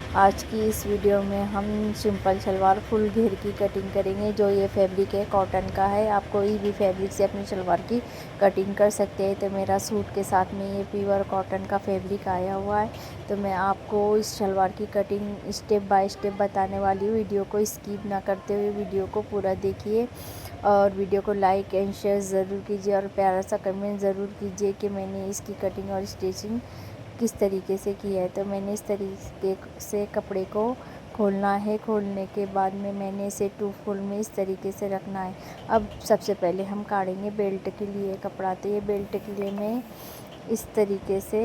आज की इस वीडियो में हम सिंपल सलवार फुल घेर की कटिंग करेंगे। जो ये फैब्रिक है कॉटन का है, आप कोई भी फैब्रिक से अपनी सलवार की कटिंग कर सकते हैं। तो मेरा सूट के साथ में ये प्योर कॉटन का फैब्रिक आया हुआ है। तो मैं आपको इस सलवार की कटिंग स्टेप बाय स्टेप बताने वाली हूँ। वीडियो को स्किप ना करते हुए वीडियो को पूरा देखिए और वीडियो को लाइक एंड शेयर ज़रूर कीजिए और प्यारा सा कमेंट ज़रूर कीजिए कि मैंने इसकी कटिंग और स्टिचिंग किस तरीके से की है। तो मैंने इस तरीके से कपड़े को खोलना है। खोलने के बाद में मैंने इसे 2 फोल्ड में इस तरीके से रखना है। अब सबसे पहले हम काटेंगे बेल्ट के लिए कपड़ा। तो ये बेल्ट के लिए मैं इस तरीके से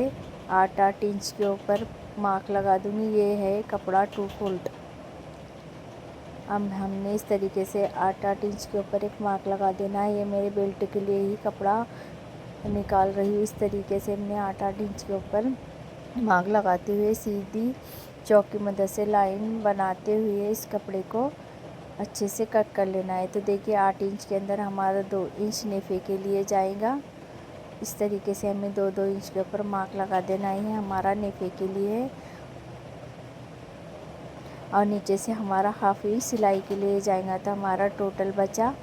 8-8 इंच के ऊपर मार्क लगा दूँगी। ये है कपड़ा 2 फोल्ड। अब हमने इस तरीके से 8-8 इंच के ऊपर एक मार्क लगा देना है। ये मेरे बेल्ट के लिए ही कपड़ा निकाल रही हूँ। इस तरीके से हमने 8-8 इंच के ऊपर मार्क लगाते हुए सीधी चौक की मदद से लाइन बनाते हुए इस कपड़े को अच्छे से कट कर लेना है। तो देखिए 8 इंच के अंदर हमारा 2 इंच नेफे के लिए जाएगा। इस तरीके से हमें 2-2 इंच के ऊपर मार्क लगा देना है, हमारा नेफे के लिए। और नीचे से हमारा हाफ इंच सिलाई के लिए जाएगा। तो हमारा टोटल बचा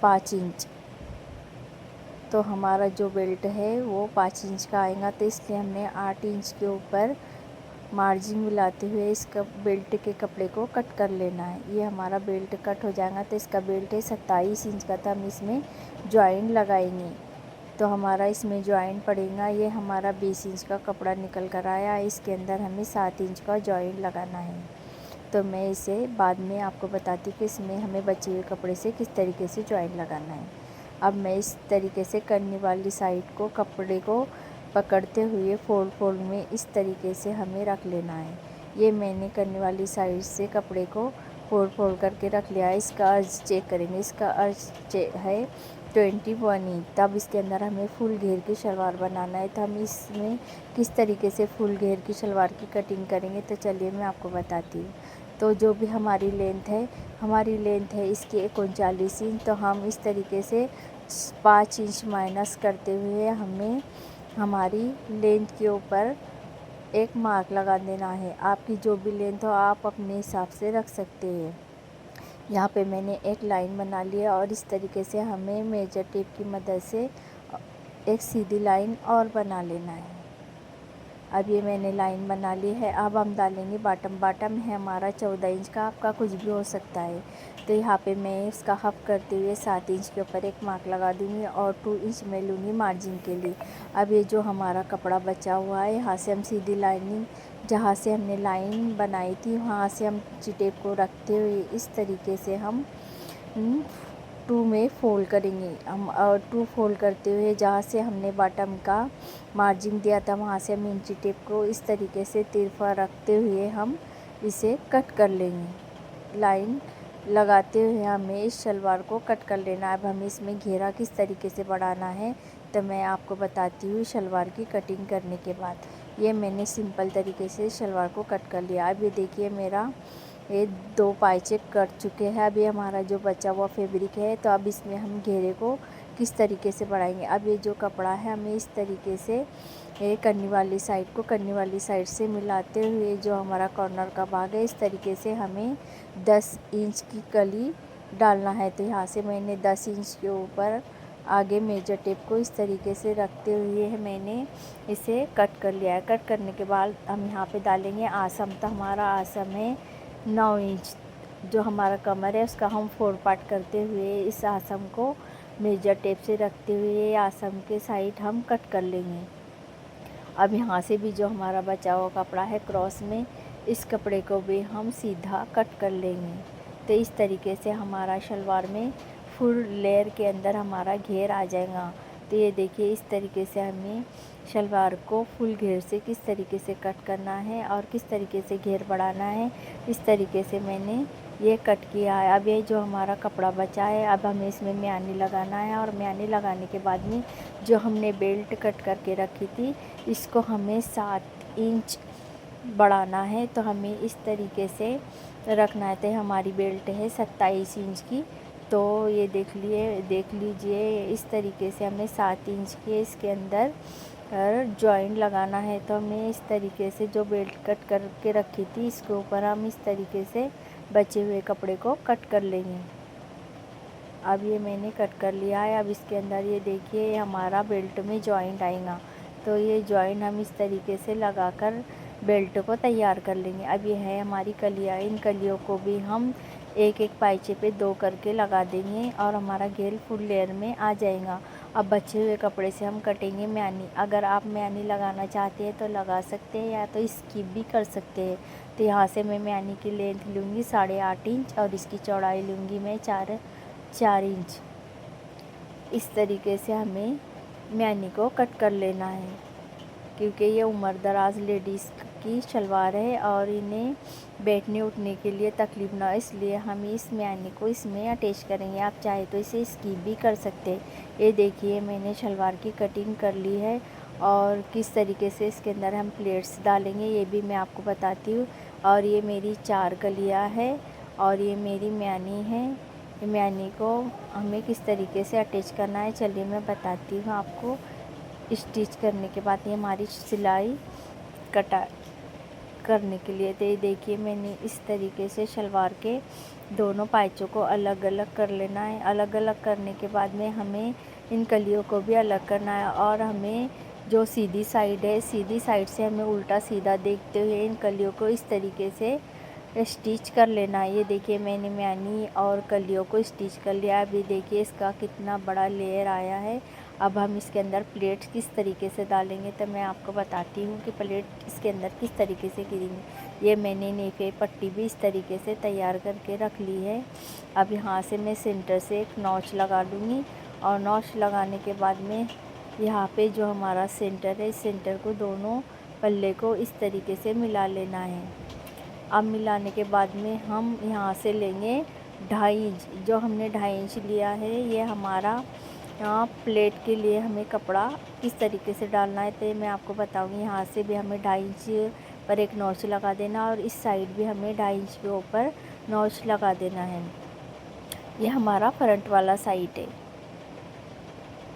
5 इंच। तो हमारा जो बेल्ट है वो 5 इंच का आएगा। तो इसलिए हमने 8 इंच के ऊपर मार्जिन मिलाते हुए इसका बेल्ट के कपड़े को कट कर लेना है। ये हमारा बेल्ट कट हो जाएगा। तो इसका बेल्ट है 27 इंच का। तो हम इसमें जॉइंट लगाएंगे। तो हमारा इसमें जॉइंट पड़ेगा। ये हमारा 20 इंच का कपड़ा निकल कर आया। इसके अंदर हमें 7 इंच का जॉइंट लगाना है। तो मैं इसे बाद में आपको बताती हूँ कि इसमें हमें बचे हुए कपड़े से किस तरीके से जॉइंट लगाना है। अब मैं इस तरीके से करने वाली साइड को कपड़े को पकड़ते हुए फोल्ड में इस तरीके से हमें रख लेना है। ये मैंने करने वाली साइड से कपड़े को फोल्ड करके रख लिया है। इसका अर्ज चेक करेंगे। इसका अर्ज है 21 इंच। तब इसके अंदर हमें फुल घेर की सलवार बनाना है। तो हम इसमें किस तरीके से फुल घेर की सलवार की कटिंग करेंगे, तो चलिए मैं आपको बताती हूँ। तो जो भी हमारी लेंथ है इसकी 39 इंच। तो हम इस तरीके से 5 इंच माइनस करते हुए हमें हमारी लेंथ के ऊपर एक मार्क लगा देना है। आपकी जो भी लेंथ हो आप अपने हिसाब से रख सकते हैं। यहाँ पे मैंने एक लाइन बना लिया और इस तरीके से हमें मेजर टेप की मदद से एक सीधी लाइन और बना लेना है। अब ये मैंने लाइन बना ली है। अब हम डालेंगे बॉटम है हमारा 14 इंच का, आपका कुछ भी हो सकता है। तो यहाँ पे मैं इसका हाफ करते हुए 7 इंच के ऊपर एक मार्क लगा दूँगी और 2 इंच मैं लूँगी मार्जिन के लिए। अब ये जो हमारा कपड़ा बचा हुआ है, यहाँ से हम सीधी लाइनिंग जहाँ से हमने लाइन बनाई थी वहाँ से हम टेप को रखते हुए इस तरीके से हम 2 में फोल्ड करेंगे। हम 2 फोल्ड करते हुए जहाँ से हमने बॉटम का मार्जिन दिया था वहाँ से हम इंची टेप को इस तरीके से तिरछा रखते हुए हम इसे कट कर लेंगे। लाइन लगाते हुए हमें इस सलवार को कट कर लेना है। अब हमें इसमें घेरा किस तरीके से बढ़ाना है तो मैं आपको बताती हूँ सलवार की कटिंग करने के बाद। ये मैंने सिंपल तरीके से सलवार को कट कर लिया। अब ये देखिए मेरा ये 2 पाइचे कट चुके हैं। अब ये हमारा जो बचा हुआ फैब्रिक है, तो अब इसमें हम घेरे को किस तरीके से बढ़ाएंगे। अब ये जो कपड़ा है हमें इस तरीके से ये करने वाली साइड से मिलाते हुए जो हमारा कॉर्नर का भाग है इस तरीके से हमें 10 इंच की कली डालना है। तो यहाँ से मैंने 10 इंच के ऊपर आगे मेजर टेप को इस तरीके से रखते हुए मैंने इसे कट कर लिया है। कट करने के बाद हम यहाँ पे डालेंगे आसम। तो हमारा आसम है 9 इंच। जो हमारा कमर है उसका हम 4 पार्ट करते हुए इस आसम को मेजर टेप से रखते हुए आसम के साइड हम कट कर लेंगे। अब यहाँ से भी जो हमारा बचा हुआ कपड़ा है क्रॉस में, इस कपड़े को भी हम सीधा कट कर लेंगे। तो इस तरीके से हमारा सलवार में फुल लेयर के अंदर हमारा घेर आ जाएगा। तो ये देखिए इस तरीके से हमें सलवार को फुल घेर से किस तरीके से कट करना है और किस तरीके से घेर बढ़ाना है, इस तरीके से मैंने ये कट किया है। अब ये जो हमारा कपड़ा बचा है अब हमें इसमें म्यानी लगाना है और म्यानी लगाने के बाद में जो हमने बेल्ट कट करके रखी थी इसको हमें 7 इंच बढ़ाना है। तो हमें इस तरीके से रखना है। तो हमारी बेल्ट है 27 इंच की। तो ये देख लीजिए इस तरीके से हमें 7 इंच के इसके अंदर पर जॉइंट लगाना है। तो हमें इस तरीके से जो बेल्ट कट करके रखी थी इसके ऊपर हम इस तरीके से बचे हुए कपड़े को कट कर लेंगे। अब ये मैंने कट कर लिया है। अब इसके अंदर ये देखिए हमारा बेल्ट में जॉइंट आएगा। तो ये जॉइंट हम इस तरीके से लगाकर बेल्ट को तैयार कर लेंगे। अब ये है हमारी कलियाँ, इन कलियों को भी हम एक एक पाइचे पे 2 करके लगा देंगे और हमारा घेर फुल लेयर में आ जाएगा। अब बचे हुए कपड़े से हम कटेंगे म्यानी। अगर आप म्यानी लगाना चाहते हैं तो लगा सकते हैं या तो स्किप भी कर सकते हैं। तो यहाँ से मैं म्यानी की लेंथ लूँगी 8.5 इंच और इसकी चौड़ाई लूँगी मैं 4 इंच। इस तरीके से हमें म्यानी को कट कर लेना है, क्योंकि ये उम्रदराज लेडीज़ की शलवार है और इन्हें बैठने उठने के लिए तकलीफ़ ना हो, इसलिए हम इस म्यानी को इसमें अटैच करेंगे। आप चाहे तो इसे स्किप भी कर सकते हैं। ये देखिए मैंने शलवार की कटिंग कर ली है और किस तरीके से इसके अंदर हम प्लेट्स डालेंगे ये भी मैं आपको बताती हूँ। और ये मेरी 4 कलियाँ है और ये मेरी म्यानी है। म्यानी को हमें किस तरीके से अटैच करना है चलिए मैं बताती हूँ आपको। स्टिच करने के बाद ये हमारी सिलाई कटा करने के लिए, तो ये देखिए मैंने इस तरीके से शलवार के दोनों पाइचों को अलग अलग कर लेना है। अलग अलग करने के बाद में हमें इन कलियों को भी अलग करना है और हमें जो सीधी साइड है सीधी साइड से हमें उल्टा सीधा देखते हुए इन कलियों को इस तरीके से स्टिच कर लेना है। ये देखिए मैंने म्यानी और कलियों को स्टिच कर लिया। अभी देखिए इसका कितना बड़ा लेयर आया है। अब हम इसके अंदर प्लेट किस तरीके से डालेंगे तो मैं आपको बताती हूँ कि प्लेट इसके अंदर किस तरीके से गिरेंगे। ये मैंने नेफे पट्टी भी इस तरीके से तैयार करके रख ली है। अब यहाँ से मैं सेंटर से एक नॉच लगा लूँगी और नॉच लगाने के बाद में यहाँ पे जो हमारा सेंटर है इस सेंटर को दोनों पल्ले को इस तरीके से मिला लेना है। अब मिलाने के बाद में हम यहाँ से लेंगे 2.5 इंच। जो हमने 2.5 इंच लिया है ये हमारा यहाँ प्लेट के लिए हमें कपड़ा किस तरीके से डालना है तो ये मैं आपको बताऊँगी। यहाँ से भी हमें 2.5 इंच पर एक नॉच लगा देना और इस साइड भी हमें 2.5 इंच के ऊपर नॉच लगा देना है। ये हमारा फ्रंट वाला साइड है।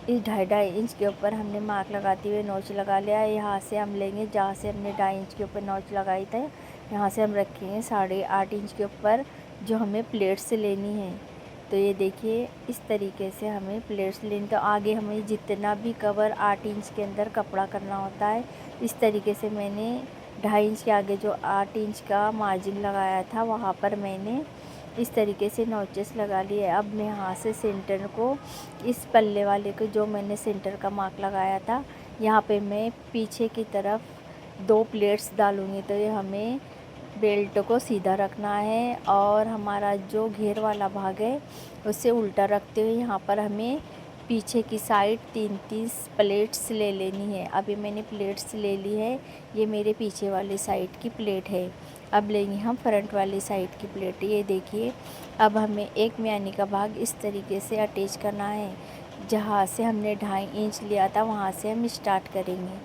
इस 2.5 इंच के ऊपर हमने मार्क लगाते हुए नॉच लगा लिया है। यहाँ से हम लेंगे जहाँ से हमने 2.5 इंच के ऊपर नॉच लगाई थी, यहाँ से हम रखेंगे 8.5 इंच के ऊपर जो हमें प्लेट्स लेनी है। तो ये देखिए इस तरीके से हमें प्लेट्स लेनी। तो आगे हमें जितना भी कवर 8 इंच के अंदर कपड़ा करना होता है इस तरीके से मैंने 2.5 इंच के आगे जो 8 इंच का मार्जिन लगाया था वहाँ पर मैंने इस तरीके से नॉचेस लगा लिए। अब मैं यहाँ से सेंटर को इस पल्ले वाले को जो मैंने सेंटर का मार्क लगाया था यहाँ पे मैं पीछे की तरफ 2 प्लेट्स डालूँगी। तो ये हमें बेल्ट को सीधा रखना है और हमारा जो घेर वाला भाग है उससे उल्टा रखते हुए यहाँ पर हमें पीछे की साइड 3-3 प्लेट्स ले लेनी है। अभी मैंने प्लेट्स ले ली है, ये मेरे पीछे वाली साइड की प्लेट है। अब लेंगे हम फ्रंट वाली साइड की प्लेट। ये देखिए अब हमें एक म्यानी का भाग इस तरीके से अटैच करना है। जहाँ से हमने 2.5 इंच लिया था वहाँ से हम स्टार्ट करेंगे।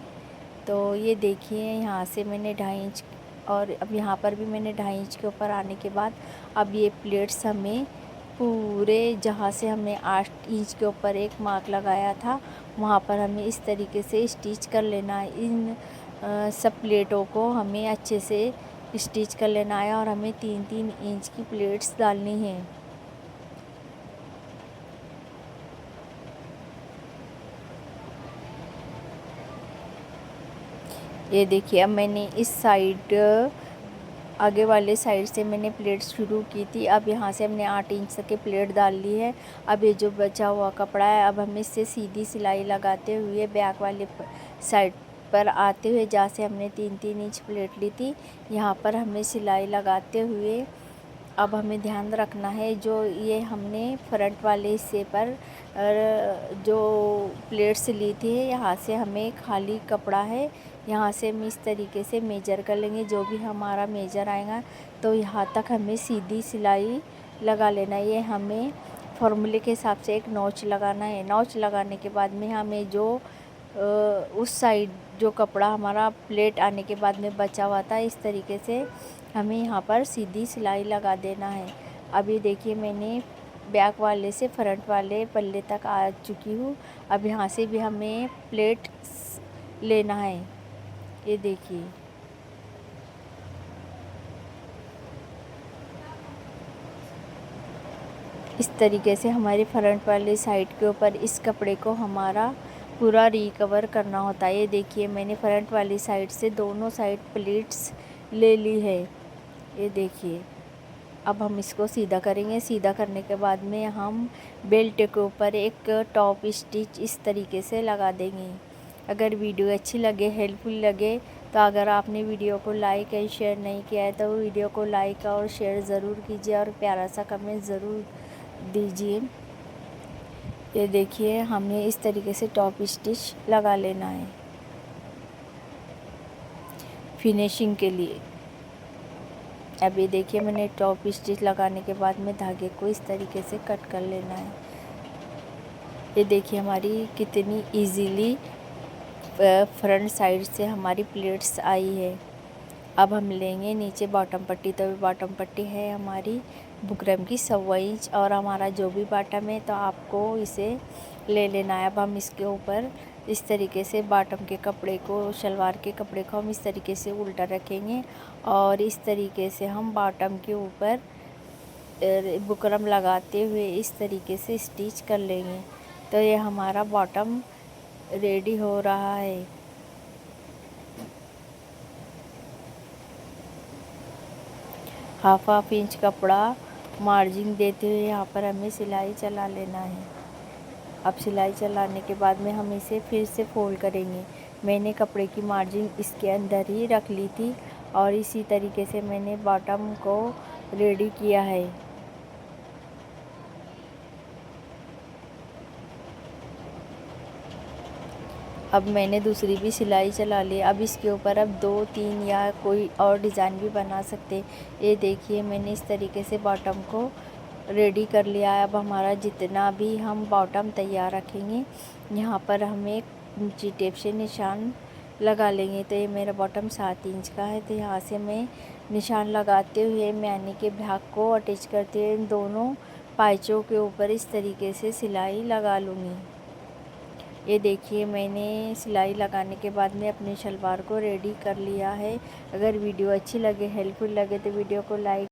तो ये देखिए यहाँ से मैंने 2.5 इंच और अब यहाँ पर भी मैंने 2.5 इंच के ऊपर आने के बाद अब ये प्लेट्स हमें पूरे जहाँ से हमने 8 इंच के ऊपर एक मार्क लगाया था वहाँ पर हमें इस तरीके से स्टिच कर लेना है। इन सब प्लेटों को हमें अच्छे से स्टिच कर लेना है और हमें 3-3 इंच की प्लेट्स डालनी है। ये देखिए अब मैंने इस साइड आगे वाले साइड से मैंने प्लेट शुरू की थी। अब यहाँ से हमने 8 इंच तक की प्लेट डाल ली है। अब ये जो बचा हुआ कपड़ा है अब हम इससे सीधी सिलाई लगाते हुए बैक वाले साइड पर आते हुए जहाँ से हमने 3-3 इंच प्लेट ली थी यहाँ पर हमें सिलाई लगाते हुए अब हमें ध्यान रखना है जो ये हमने फ्रंट वाले हिस्से पर जो प्लेट्स ली थी यहाँ से हमें खाली कपड़ा है यहाँ से हम इस तरीके से मेजर कर लेंगे। जो भी हमारा मेजर आएगा तो यहाँ तक हमें सीधी सिलाई लगा लेना है। ये हमें फॉर्मूले के हिसाब से एक नॉच लगाना है। नॉच लगाने के बाद में हमें जो उस साइड जो कपड़ा हमारा प्लेट आने के बाद में बचा हुआ था इस तरीके से हमें यहाँ पर सीधी सिलाई लगा देना है। अभी देखिए मैंने बैक वाले से फ्रंट वाले पल्ले तक आ चुकी हूँ। अब यहाँ से भी हमें प्लेट लेना है। ये देखिए, इस तरीके से हमारी फ्रंट वाली साइड के ऊपर इस कपड़े को हमारा पूरा रिकवर करना होता है। ये देखिए, मैंने फ्रंट वाली साइड से दोनों साइड प्लीट्स ले ली है। ये देखिए, अब हम इसको सीधा करेंगे। सीधा करने के बाद में हम बेल्ट के ऊपर एक टॉप स्टिच इस तरीके से लगा देंगे। अगर वीडियो अच्छी लगे, हेल्पफुल लगे, तो अगर आपने वीडियो को लाइक एंड शेयर नहीं किया है तो वीडियो को लाइक और शेयर ज़रूर कीजिए और प्यारा सा कमेंट ज़रूर दीजिए। ये देखिए, हमें इस तरीके से टॉप स्टिच लगा लेना है फिनिशिंग के लिए। अब ये देखिए, मैंने टॉप स्टिच लगाने के बाद में धागे को इस तरीके से कट कर लेना है। ये देखिए, हमारी कितनी इजीली फ्रंट साइड से हमारी प्लेट्स आई है। अब हम लेंगे नीचे बॉटम पट्टी। तो बॉटम पट्टी है हमारी बुकरम की 1.25 इंच और हमारा जो भी बॉटम है तो आपको इसे ले लेना है। अब हम इसके ऊपर इस तरीके से बॉटम के कपड़े को, शलवार के कपड़े को हम इस तरीके से उल्टा रखेंगे और इस तरीके से हम बॉटम के ऊपर बुकरम लगाते हुए इस तरीके से स्टिच कर लेंगे। तो ये हमारा बॉटम रेडी हो रहा है। हाफ इंच कपड़ा मार्जिन देते हुए यहाँ पर हमें सिलाई चला लेना है। अब सिलाई चलाने के बाद में हम इसे फिर से फोल्ड करेंगे। मैंने कपड़े की मार्जिन इसके अंदर ही रख ली थी और इसी तरीके से मैंने बॉटम को रेडी किया है। अब मैंने दूसरी भी सिलाई चला ली। अब इसके ऊपर अब 2-3 या कोई और डिज़ाइन भी बना सकते। ये देखिए, मैंने इस तरीके से बॉटम को रेडी कर लिया है। अब हमारा जितना भी हम बॉटम तैयार रखेंगे, यहाँ पर हम एक इंची टेप से निशान लगा लेंगे। तो ये मेरा बॉटम 7 इंच का है। तो यहाँ से मैं निशान लगाते हुए मैनी के भाग को अटैच करते हुए इन दोनों पाइचों के ऊपर इस तरीके से सिलाई लगा लूँगी। ये देखिए, मैंने सिलाई लगाने के बाद में अपने शलवार को रेडी कर लिया है। अगर वीडियो अच्छी लगे, हेल्पफुल लगे तो वीडियो को लाइक